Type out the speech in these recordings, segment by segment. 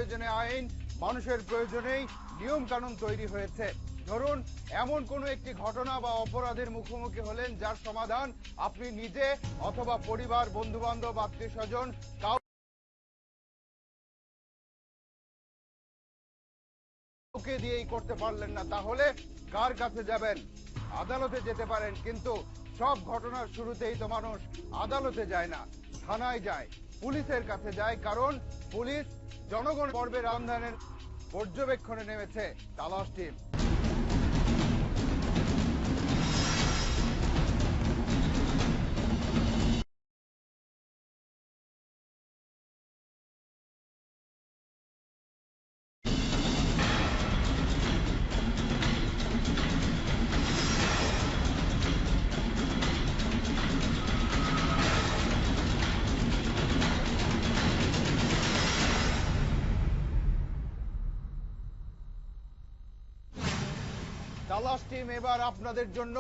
প্রয়োজনে আইন, মানুষের প্রয়োজনেই নিয়ম কানুন তৈরি হয়েছে। ধরুন এমন কোনো একটি ঘটনা বা অপরাধের মুখোমুখি হলেন যার সমাধান আপনি নিজে অথবা পরিবার, বন্ধু বান্ধব, আত্মীয় স্বজন কাউকে দিয়েই করতে পারলেন না, তাহলে কার কাছে যাবেন? আদালতে যেতে পারেন, কিন্তু সব ঘটনার শুরুতেই তো মানুষ আদালতে যায় না, থানায় যায়, পুলিশের কাছে যায়। কারণ পুলিশ জনগণ পর্বের রমজানের পর্যবেক্ষণে নেমেছে তালাশ টিম। তালাশ টিম এবার আপনাদের জন্য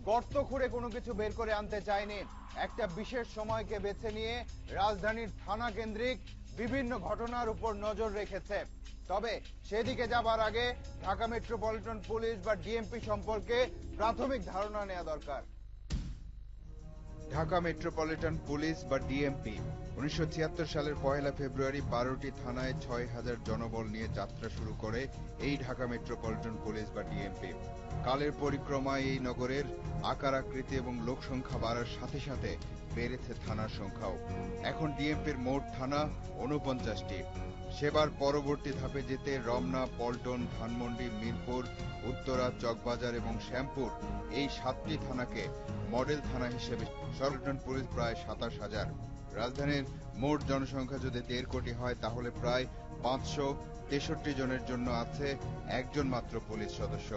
গর্ত খুঁড়ে কোনো কিছু বের করে আনতে চায়নি। একটা বিশেষ সময়কে বেছে নিয়ে রাজধানীর থানা কেন্দ্রিক বিভিন্ন ঘটনার উপর নজর রেখেছে। তবে সেদিকে যাবার আগে ঢাকা মেট্রোপলিটন পুলিশ বা ডিএমপি সম্পর্কে প্রাথমিক ধারণা নেওয়া দরকার। ঢাকা মেট্রোপলিটন পুলিশ বা ডিএমপি 1976 সালের 1 ফেব্রুয়ারি 12টি থানায় 6000 জনবল নিয়ে যাত্রা শুরু করে এই ঢাকা মেট্রোপলিটন পুলিশ বা ডিএমপি। কালের পরিক্রমায় এই নগরের আকার আকৃতি এবং লোক সংখ্যা বাড়ার সাথে সাথে বেড়েছে থানার সংখ্যাও। এখন ডিএমপির মোট থানা 49টি। সেবার পরবর্তী ধাপে যেতে রমনা, পল্টন, ধানমন্ডি, মিরপুর, উত্তরা, চকবাজার এবং শ্যামপুর এই 7টি থানাকে মডেল থানা হিসেবে মেট্রোপলিটন পুলিশ প্রায় 27,000। রাজধানীর মোট জনসংখ্যা যদি 1.5 কোটি হয়, তাহলে প্রায় 563 জনের জন্য আছে একজন মাত্র পুলিশ সদস্য।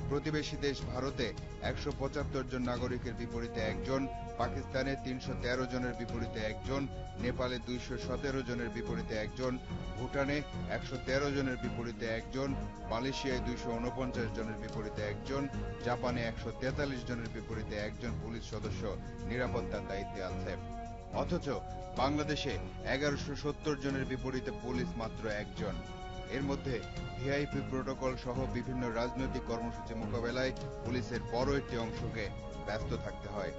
প্রতিবেশী দেশ ভারতে 175 জন নাগরিকের বিপরীতে একজন, পাকিস্তানে 313 জনের বিপরীতে একজন, নেপালে 217 জনের বিপরীতে একজন, ভুটানে 113 জনের বিপরীতে একজন, মালয়েশিয়ায় 249 জনের বিপরীতে একজন, জাপানে 143 জনের বিপরীতে একজন পুলিশ সদস্য নিরাপত্তার দায়িত্বে আছে। অথচ বাংলাদেশে 1170 জনের বিপরীতে পুলিশ মাত্র একজন। এর মধ্যে ভিআইপি প্রোটোকল সহ বিভিন্ন রাজনৈতিক কর্মসূচি মোকাবেলায় পুলিশের বড় একটি অংশকে ব্যস্ত থাকতে হয়।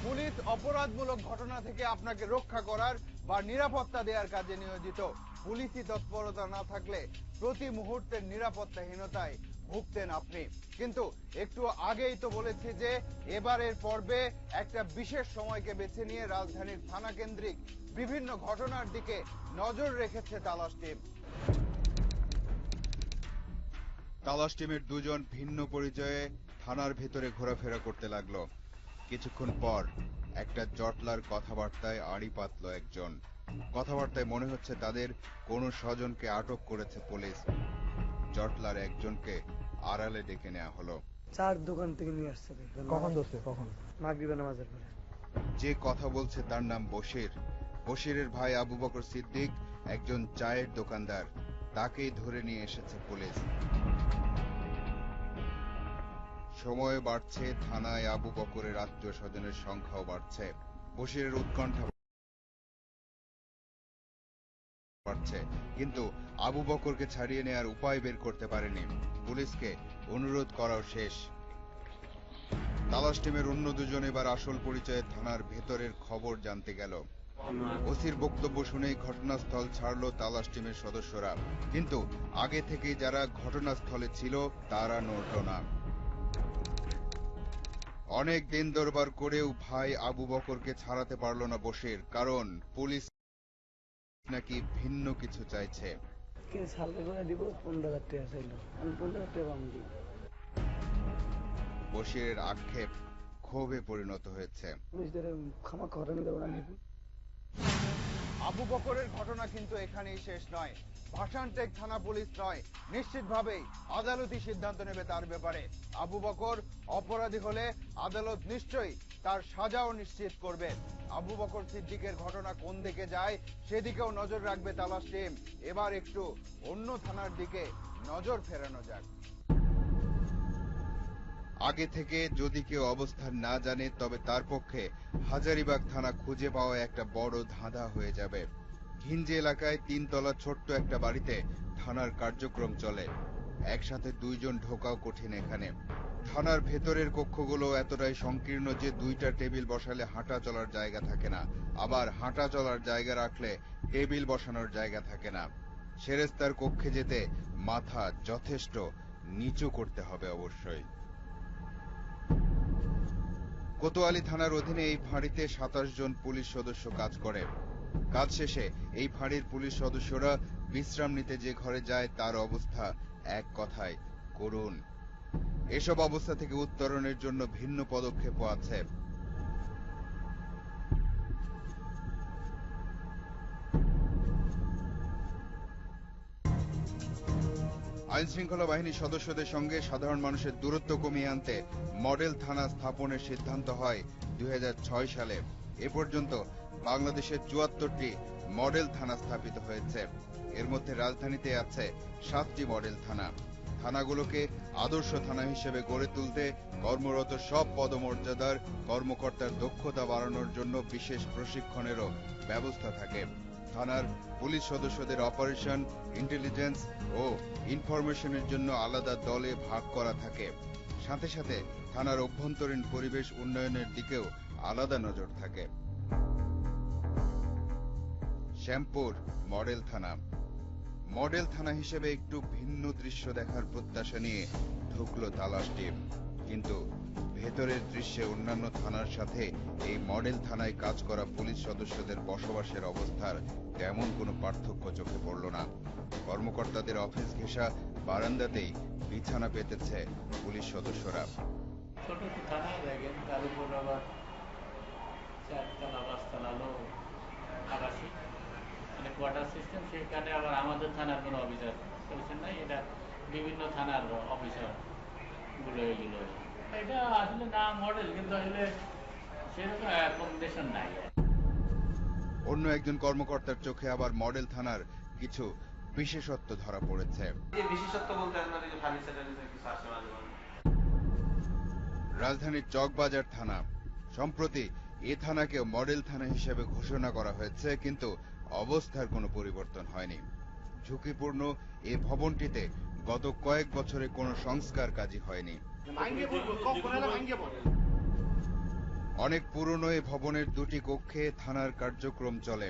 পুলিশ অপরাধমূলক ঘটনা থেকে আপনাকে রক্ষা করার বা নিরাপত্তা দেওয়ার কাজে নিয়োজিত। পুলিশি তৎপরতা না থাকলে প্রতি মুহূর্তের নিরাপত্তাহীনতায় ভুগতেন আপনি। কিন্তু একটু আগেই তো বলেছি যে এবারের পর্বে একটা বিশেষ সময়কে বেছে নিয়ে রাজধানীর থানা কেন্দ্রিক বিভিন্ন ঘটনার দিকে নজর রেখেছে তালাশ টিম। তালাশ টিমের দুজন ভিন্ন পরিচয়ে থানার ভেতরে ঘোরাফেরা করতে লাগলো। কিছুক্ষণ পর একটা জটলার কথাবার্তায় আড়ি পাতল একজন। কথাবার্তায় মনে হচ্ছে তাদের কোনো স্বজনকে আটক করেছে পুলিশ। জটলার একজনকে আড়ালে ডেকে নেওয়া হলো। চার দোকান থেকে নিয়ে আসছে। কখন দোস্ত? কখন? মাগরিবের নামাজের পরে। যে কথা বলছে তার নাম বশির। বশিরের ভাই আবু বকর সিদ্দিক একজন চায়ের দোকানদার। তাকেই ধরে নিয়ে এসেছে পুলিশ। সময় বাড়ছে, থানায় আবু বকরের আত্মীয় স্বজনের সংখ্যাও বাড়ছে। বশিরের উৎকণ্ঠা বাড়ছে, কিন্তু আবু বকরকে ছাড়িয়ে নেয়ার উপায় বের করতে পারেনি। পুলিশকে অনুরোধ করাও শেষ। তালাশ টিমের অন্য দুজন এবার আসল পরিচয়ে থানার ভেতরের খবর জানতে গেল। ওসির বক্তব্য শুনেই ঘটনাস্থল ছাড়লো তালাশ টিমের সদস্যরা। কিন্তু আগে থেকেই যারা ঘটনাস্থলে ছিল তারা নড়ল না। অনেক দিন দরবার করেও ভাই আবু বকরকে ছাড়াতে পারল না বশির, কারণ পুলিশ নাকি ভিন্ন কিছু চাইছে। বশিরের আক্ষেপ ক্ষোভে পরিণত হয়েছে। আবু বকরের ঘটনা কিন্তু এখানেই শেষ নয়। ভাসানটেক থানা পুলিশ নয়, নিশ্চিতভাবেই আদালতই সিদ্ধান্ত নেবে তার ব্যাপারে। আবু বকর অপরাধী হলে আদালত নিশ্চয়ই তার সাজাও নিশ্চিত করবে। আবু বকর সিদ্দিকের ঘটনা কোন দিকে যায় সেদিকেও নজর রাখবে তালাশ টিম। এবার একটু অন্য থানার দিকে নজর ফেরানো যাক। আগে থেকে যদি কেউ অবস্থান না জানে, তবে তার পক্ষে হাজারীবাগ থানা খুঁজে পাওয়া একটা বড় ধাঁধা হয়ে যাবে। ঘিঞ্জি এলাকায় 3 তলা ছোট্ট একটা বাড়িতে থানার কার্যক্রম চলে। একসাথে 2 জন ঢোকাও কঠিন এখানে। থানার ভেতরের কক্ষগুলো এতটাই সংকীর্ণ যে 2টা টেবিল বসালে হাঁটা চলার জায়গা থাকে না, আবার হাঁটা চলার জায়গা রাখলে টেবিল বসানোর জায়গা থাকে না। সেরেস্তার কক্ষে যেতে মাথা যথেষ্ট নিচু করতে হবে অবশ্যই। কোতোয়ালি থানার অধীনে এই ফাঁড়িতে 27 জন পুলিশ সদস্য কাজ করে। কাজ শেষে এই ফাঁড়ির পুলিশ সদস্যরা বিশ্রাম নিতে যে ঘরে যায় তার অবস্থা এক কথায় করুণ। এসব অবস্থা থেকে উত্তরণের জন্য ভিন্ন পদক্ষেপও আছে। আইন শৃঙ্খলা বাহিনীর সদস্যদের সঙ্গে সাধারণ মানুষের দূরত্ব কমিয়ে আনতে মডেল থানা স্থাপনের সিদ্ধান্ত হয় 2006 সালে। এ পর্যন্ত বাংলাদেশে 74টি মডেল থানা স্থাপিত হয়েছে। এর মধ্যে রাজধানীতে আছে 7টি মডেল থানা। থানাগুলোকে আদর্শ থানা হিসেবে গড়ে তুলতে কর্মরত সব পদমর্যাদার কর্মকর্তার দক্ষতা বাড়ানোর জন্য বিশেষ প্রশিক্ষণেরও ব্যবস্থা থাকে। থানার পুলিশ সদস্যদের অপারেশন, ইন্টেলিজেন্স ও ইনফরমেশনের জন্য আলাদা দলে ভাগ করা থাকে। সাথে সাথে থানার অভ্যন্তরীণ পরিবেশ উন্নয়নের দিকেও আলাদা নজর থাকে। শ্যামপুর মডেল থানা। মডেল থানা হিসেবে একটু ভিন্ন দৃশ্য দেখার প্রত্যাশা নিয়ে ঢুকলো তালাশ টিম, কিন্তু ভেতরের দৃশ্যে অন্যান্য থানার সাথে এই মডেল থানায় কাজ করা পুলিশ সদস্যদের বসবাসের অবস্থার তেমন কোনো পার্থক্য চোখে পড়ল না। কর্মকর্তাদের অফিস ঘেঁষা বারান্দাতেই বিছানা পেতেছে পুলিশ সদস্যরা। ছোট একটু থানা দেখেন, তার উপর আবার 4তলা 5তলা লোক আবাসী, মানে কোয়ার্টার সিস্টেম। সেখানে আবার আমাদের থানার কোনো অফিসার পরিচয় নাই, এটা বিভিন্ন থানার অফিসার গুলো এগুলো। এটা আসলে না মডেল, কিন্তু আসলে সেরকম অ্যাকোমোডেশন নাই। অন্য একজন কর্মকর্তার চোখে আবার মডেল থানার কিছু বিশেষত্ব ধরা পড়েছে। বিশেষত্ব বলতে আপনার এই যে ফার্নিচারের কিছু আছে মাঝে মাঝে। রাজধানীর চকবাজার থানা। সম্প্রতি এ থানাকেও মডেল থানা হিসেবে ঘোষণা করা হয়েছে, কিন্তু অবস্থার কোনো পরিবর্তন হয়নি। ঝুঁকিপূর্ণ এ ভবনটিতে গত কয়েক বছরে কোনো সংস্কার কাজই হয়নি। অনেক পুরনো এ ভবনের 2টি কক্ষে থানার কার্যক্রম চলে।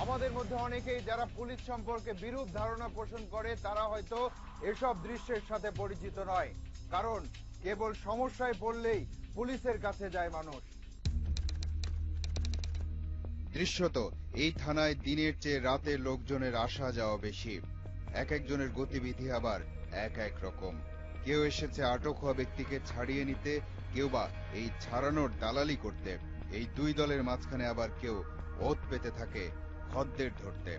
আমাদের মধ্যে অনেকেই যারা পুলিশ সম্পর্কে বিরূপ ধারণা পোষণ করে তারা হয়তো এসব দৃশ্যের সাথে পরিচিত নয়, কারণ কেবল সমস্যায় পড়লেই পুলিশের কাছে যায় মানুষ। দৃশ্যত এই থানায় দিনের চেয়ে রাতে লোকজনের আসা যাওয়া বেশি। এক একজনের গতিবিধি আবার এক এক রকম। কেউ এসেছে আটক হওয়া ব্যক্তিকে ছাড়িয়ে নিতে, কেউ বা এই ছাড়ানোর দালালি করতে। এই 2 দলের মাঝখানে আবার কেউ ওত পেতে থাকে খদ্দের ধরতে।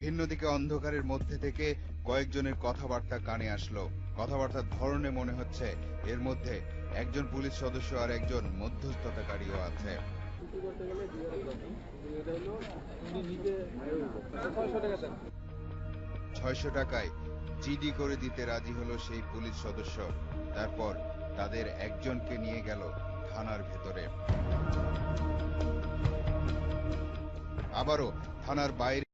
ভিন্নদিকে অন্ধকারের মধ্যে থেকে কয়েকজনের কথাবার্তা কানে আসলো। কথাবার্তার ধরনে মনে হচ্ছে এর মধ্যে একজন পুলিশ সদস্য আর একজন মধ্যস্থতাকারীও আছে। 600 টাকায় জিডি করে দিতে রাজি হলো সেই পুলিশ সদস্য। তারপর তাদের একজনকে নিয়ে গেল থানার ভেতরে। আবারও থানার বাইরে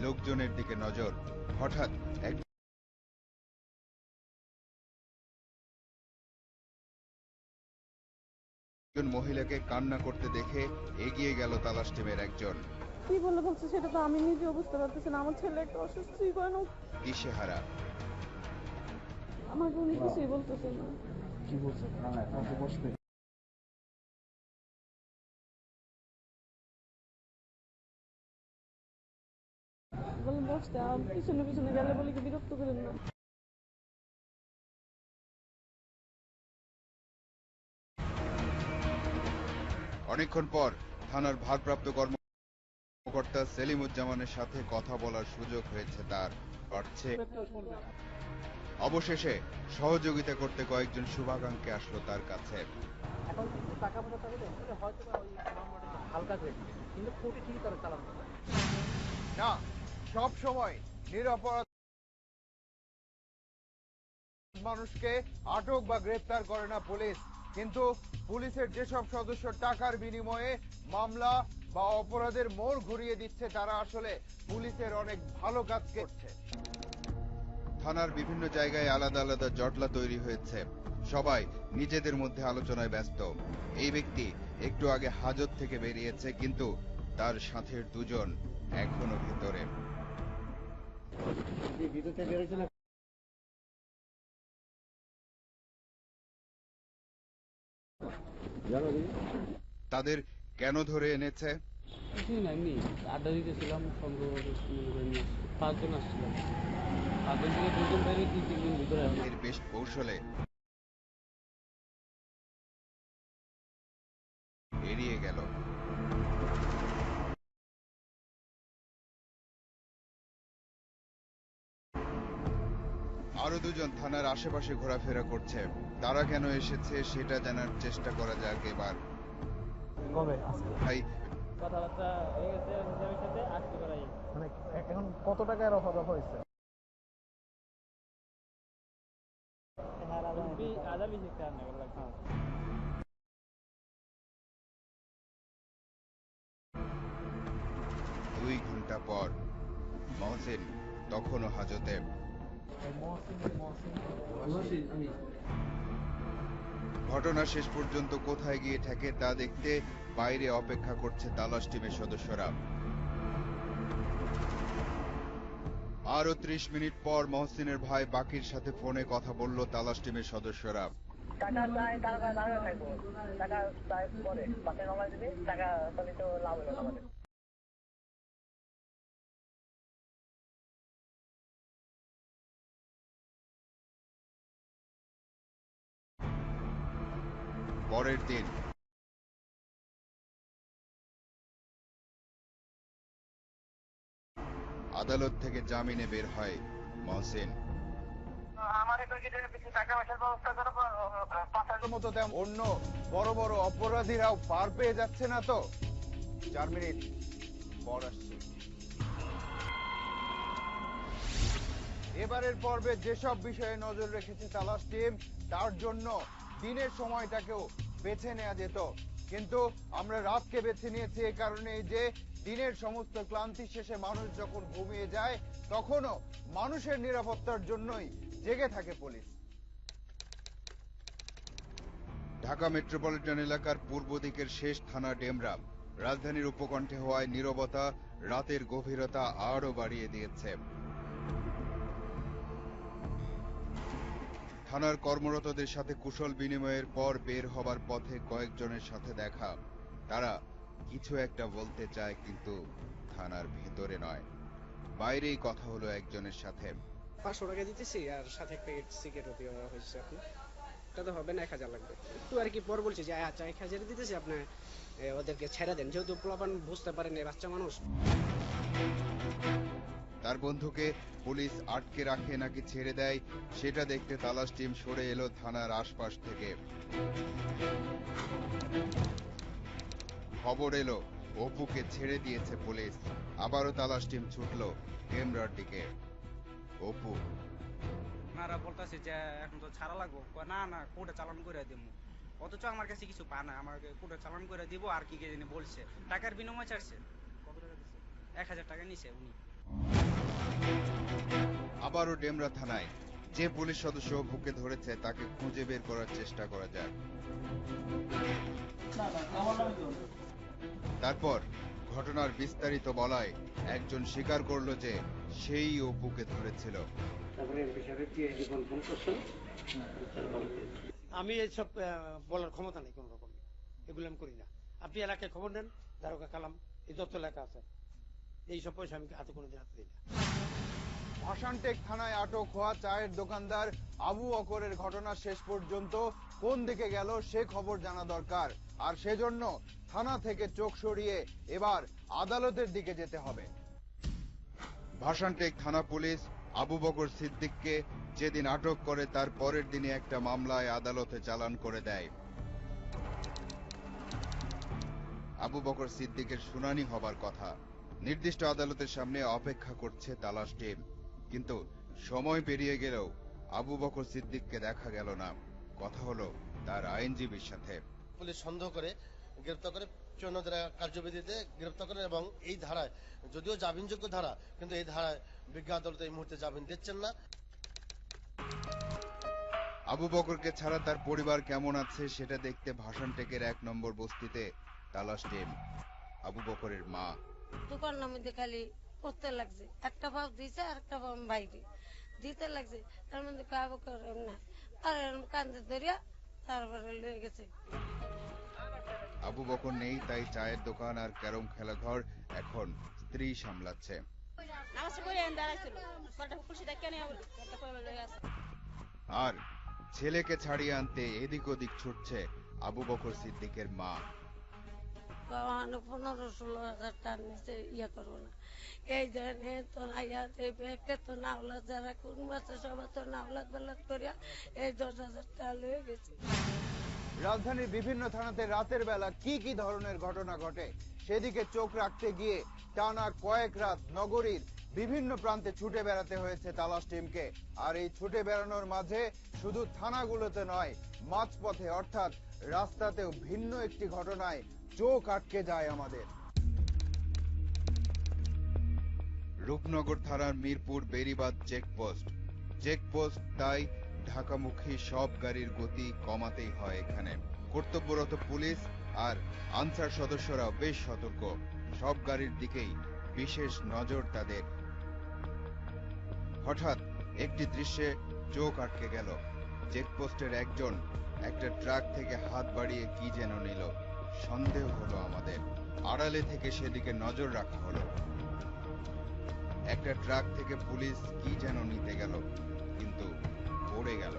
লোকজনের দিকে নজর। হঠাৎ একজন মহিলাকে কান্না করতে দেখে এগিয়ে গেল তালাশ টিমের একজন। কি বলছে সেটা তো আমি নিজেও বুঝতে পারতেছি না। আমার ছেলে একটা অসুস্থ, দিশেহারা। আমাকে উনি কিছুই বলতেছে না। কি বলছে? বলেন বসতে, পিছনে পিছনে গেলে বলে কি বিরক্ত করেন না। অনেকক্ষণ পর থানার ভারপ্রাপ্ত কর্মকর্তা কর্মকর্তা সেলিমুজ্জামানের সাথে কথা বলার সুযোগ হয়েছে তার। বাড়ছে অবশেষে সহযোগিতা করতে কয়েকজন শুভাকাঙ্ক্ষী আসলো তার কাছে। না, সব সময় নিরপরাধ মানুষকে আটক বা গ্রেফতার করে না পুলিশ, কিন্তু পুলিশের যেসব সদস্য টাকার বিনিময়ে মামলা বা অপরাধের মোড় ঘুরিয়ে দিচ্ছে, তারা আসলে পুলিশের অনেক ভালো কাজ করছে। থানার বিভিন্ন জায়গায় আলাদা আলাদা জটলা তৈরি হয়েছে, সবাই নিজেদের মধ্যে আলোচনায় ব্যস্ত। এই ব্যক্তি একটু আগে হাজত থেকে বেরিয়েছে, কিন্তু তার সাথের দুজন এখনো ভিতরে। তাদের কেন ধরে এনেছে? এমনি আড্ডা দিতেছিলাম, সন্দেহ পাঁচজন আসছিলাম, পাঁচজন থেকে দুজন বাইরে 2-3 দিন ভিতরে এর বেশ কৌশলে এড়িয়ে গেল। আরো দুজন থানার আশেপাশে ঘোরাফেরা করছে। তারা কেন এসেছে সেটা জানার চেষ্টা করা যাক এবার। ভাই, কথাবার্তা হয়ে গেছে নিজের সাথে আসতে পারাই। মানে এখন কত টাকার অফার হয়েছে? আধা বিশ একটা রান্না করে লাগছে। 2 ঘন্টা পর মহসিন তখনও হাজতে। ঘটনা শেষ পর্যন্ত কোথায় গিয়ে ঠেকে তা দেখতে বাইরে অপেক্ষা করছে তালাশ টিমের সদস্যরা। আরো 30 মিনিট পর মহসিনের ভাই বাকির সাথে ফোনে কথা বলল তালাশ টিমের সদস্যরা। টাকা চাই, টাকা টাকা খাইবো, টাকা চাই পরে বাসে নমাই দিবি, টাকা তাহলে তো লাভ হলো না আমাদের। পরের দিন আদালত থেকে জামিনে বের হয় মহসিন। আমার একটু কিছু টাকা পয়সার ব্যবস্থা করো, পাঠানোর মতো তেমন অন্য বড় বড় অপরাধীরাও পার পেয়ে যাচ্ছে না তো। 4 মিনিট পর আসছে। এবারের পর্বে যেসব বিষয়ে নজর রেখেছে তালাশ টিম, তার জন্য দিনের সময়টাকেও বেছে নেওয়া যেত, কিন্তু আমরা রাতকে বেছে নিয়েছি এই কারণে যে দিনের সমস্ত ক্লান্তি শেষে মানুষ যখন ঘুমিয়ে যায়, তখনও মানুষের নিরাপত্তার জন্যই জেগে থাকে পুলিশ। ঢাকা মেট্রোপলিটন এলাকার পূর্ব দিকের শেষ থানা ডেমরা। রাজধানীর উপকণ্ঠে হওয়ায় নীরবতা রাতের গভীরতা আরো বাড়িয়ে দিয়েছে। থানার কর্মরতদের সাথে কুশল বিনিময়ের পর বের হবার পথে কয়েকজনের সাথে দেখা। তারা কিছু একটা বলতে চায়, কিন্তু থানার ভেতরে নয়, বাইরেই কথা হলো একজনের সাথে। 500 টাকা দিতেছি আর সাথে একটা সিগারেটও দেওয়া হয়েছে। আপনি এটা তো হবে না, 1000 লাগবে একটু আর কি। পর বলছে যে আচ্ছা 1000 দিতেছি, আপনি ওদেরকে ছেড়ে দেন, যেহেতু পোলাপান বুঝতে পারেন বাচ্চা মানুষ। তার বন্ধুকে পুলিশ আটকে রাখে নাকি ছেড়ে দেয় সেটা দেখতে তালাশ টিম সরে এলো থানার আশপাশ থেকে। খবর এলো অপুকে ছেড়ে দিয়েছে পুলিশ। আবারও তালাশ টিম ছুটলো ডেমরার দিকে। অপু আপনারা বলতেছে যে এখন তো ছাড়া লাগবো, না না কোর্টে চালান করে দিব, অথচ আমার কাছে কিছু পা না, আমাকে কোর্টে চালান করে দিব। আর কি কে জানি বলছে টাকার বিনিময় চাইছে। কত টাকা দিচ্ছে? 1000 টাকা নিছে উনি। আবারও ডেমরা থানায়। যে পুলিশ সদস্য অপুকে ধরেছে তাকে খুঁজে বের করার চেষ্টা করা যায়। তারপর ঘটনার বিস্তারিত বলায় একজন স্বীকার করলো যে সেই অপুকে ধরেছিল। আমি এইসব বলার ক্ষমতা নেই কোন রকম, এগুলো আমি করি না। আপনি এলাকায় খবর নেন, দারোগা কালাম এই যত এলাকা আছে, এইসব পয়সা আমি হাতে কোনো দিন হাতে দিই না। ভাসানটেক থানায় আটক হওয়া চায়ের দোকানদার আবু বকরের ঘটনা শেষ পর্যন্ত কোন দিকে গেল সে খবর জানা দরকার, আর সেজন্য থানা থেকে চোখ সরিয়ে এবার আদালতের দিকে যেতে হবে। ভাসানটেক থানা পুলিশ আবু বকর সিদ্দিককে যেদিন আটক করে তার পরের দিনে একটা মামলায় আদালতে চালান করে দেয়। আবু বকর সিদ্দিকের শুনানি হবার কথা, নির্দিষ্ট আদালতের সামনে অপেক্ষা করছে তালাশ টিম, কিন্তু সময় পেরিয়ে গেলেও আবু বকর সিদ্দিককে দেখা গেল না। কথা হলো তার আইনজীবীর সাথে। পুলিশ সন্দেহ করে গ্রেপ্তার করে 54 ধারা কার্যবিধিতে গ্রেপ্তার করে এবং এই ধারায়, যদিও জামিনযোগ্য ধারা, কিন্তু এই ধারায় বিজ্ঞ আদালত এই মুহূর্তে জামিন দিচ্ছেন না। আবু বকরকে ছাড়া তার পরিবার কেমন আছে সেটা দেখতে ভাসানটেকের 1 নম্বর বস্তিতে তালাশ টিম। আবু বকরের মা দোকানের মধ্যে খালি করতে লাগছে, একটা ভাব দিছে আর একটা ভাব বাইরে দিতে লাগছে, তার মধ্যে আবু বকর না আর কান্দে ধরিয়া তারপরে লয়ে গেছে। আবু বকর নেই, তাই চায়ের দোকান আর ক্যারম খেলাঘর এখন স্ত্রী সামলাচ্ছে। আর ছেলেকে ছাড়িয়ে আনতে এদিক ওদিক ছুটছে আবু বকর সিদ্দিকের মা। 15-16 টাকার নিচে ইয়ে করবো না, এই জন্য তো তো নাওলা যারা কোন বাচ্চা সবার তো নাওলাদ বেলাদ করিয়া এই 10,000 টাকা লয়ে গেছে। রাজধানীর বিভিন্ন থানাতে রাতের বেলা কি কি ধরনের ঘটনা ঘটে সেদিকে চোখ রাখতে গিয়ে টানা কয়েক রাত নগরীর বিভিন্ন প্রান্তে ছুটে বেড়াতে হয়েছে তালাশ টিমকে। আর এই ছুটে বেড়ানোর মাঝে শুধু থানাগুলোতে নয়, মাঝপথে অর্থাৎ রাস্তাতেও ভিন্ন একটি ঘটনায় চোখ আটকে যায় আমাদের। রূপনগর থানার মিরপুর বেরিবাদ চেকপোস্ট, তাই ঢাকামুখী সব গাড়ির গতি কমাতেই হয় এখানে। কর্তব্যরত পুলিশ আর আনসার সদস্যরাও বেশ সতর্ক, সব গাড়ির দিকেই বিশেষ নজর তাদের। হঠাৎ একটি দৃশ্যে চোখ আটকে গেল। চেকপোস্টের একজন একটা ট্রাক থেকে হাত বাড়িয়ে কি যেন নিল। সন্দেহ হলো আমাদের, আড়ালে থেকে সেদিকে নজর রাখা হলো। একটা ট্রাক থেকে পুলিশ কি যেন নিতে গেল, কিন্তু পড়ে গেল।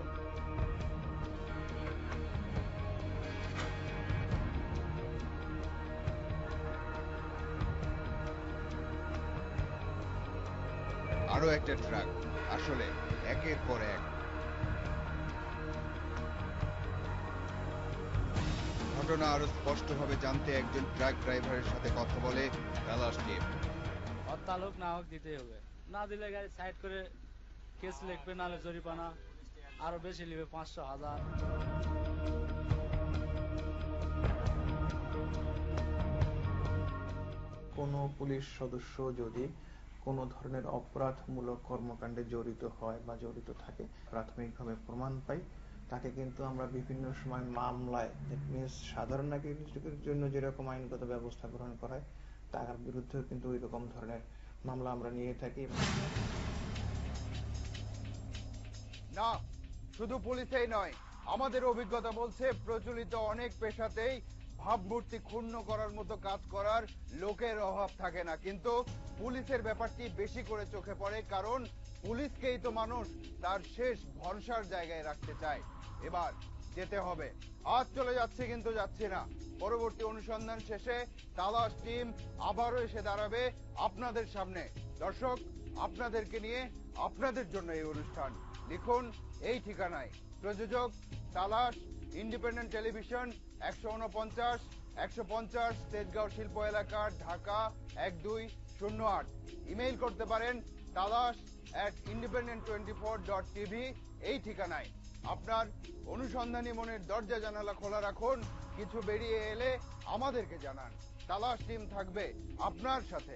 আরো একটা ট্রাক, আসলে একের পর এক। ঘটনা আরো স্পষ্টভাবে জানতে একজন ট্রাক ড্রাইভারের সাথে কথা বলে তালাশ টিম। তালুক না হোক দিতে হবে, না দিলে গাড়ি সাইড করে কেস লিখবে, নাহলে জরিমানা আরো বেশি নেবে, 500,000। কোনো পুলিশ সদস্য যদি কোনো ধরনের অপরাধমূলক কর্মকাণ্ডে জড়িত হয় বা জড়িত থাকে, প্রাথমিকভাবে প্রমাণ পাই, তাকে কিন্তু আমরা বিভিন্ন সময় মামলায়, সাধারণ নাগরিকের জন্য যেরকম আইনগত ব্যবস্থা গ্রহণ করা হয় তার বিরুদ্ধে কিন্তু ওই রকম ধরনের মামলা আমরা নিয়ে থাকি। না, শুধু পুলিশেই নয়, আমাদের অভিজ্ঞতা বলছে প্রচলিত অনেক পেশাতেই ভাবমূর্তি ক্ষুণ্ণ করার মতো কাজ করার লোকের অভাব থাকে না, কিন্তু পুলিশের ব্যাপারটি বেশি করে চোখে পড়ে, কারণ পুলিশকেই তো মানুষ তার শেষ ভরসার জায়গায় রাখতে চায়। এবার যেতে হবে, আজ চলে যাচ্ছে কিন্তু যাচ্ছি না। পরবর্তী অনুসন্ধান শেষে তালাশ টিম আবারও এসে দাঁড়াবে আপনাদের সামনে। দর্শক, আপনাদেরকে নিয়ে, আপনাদের জন্য এই অনুষ্ঠান। লিখুন এই ঠিকানায়। প্রযোজক তালাশ, ইন্ডিপেন্ডেন্ট টেলিভিশন, 149-150 তেজগাঁও শিল্প এলাকা, ঢাকা 1208। ইমেইল করতে পারেন talash@independent24.tv এই ঠিকানায়। আপনার অনুসন্ধানী মনের দরজা জানালা খোলা রাখুন, কিছু বেরিয়ে এলে আমাদেরকে জানান। তালাশ টিম থাকবে আপনার সাথে।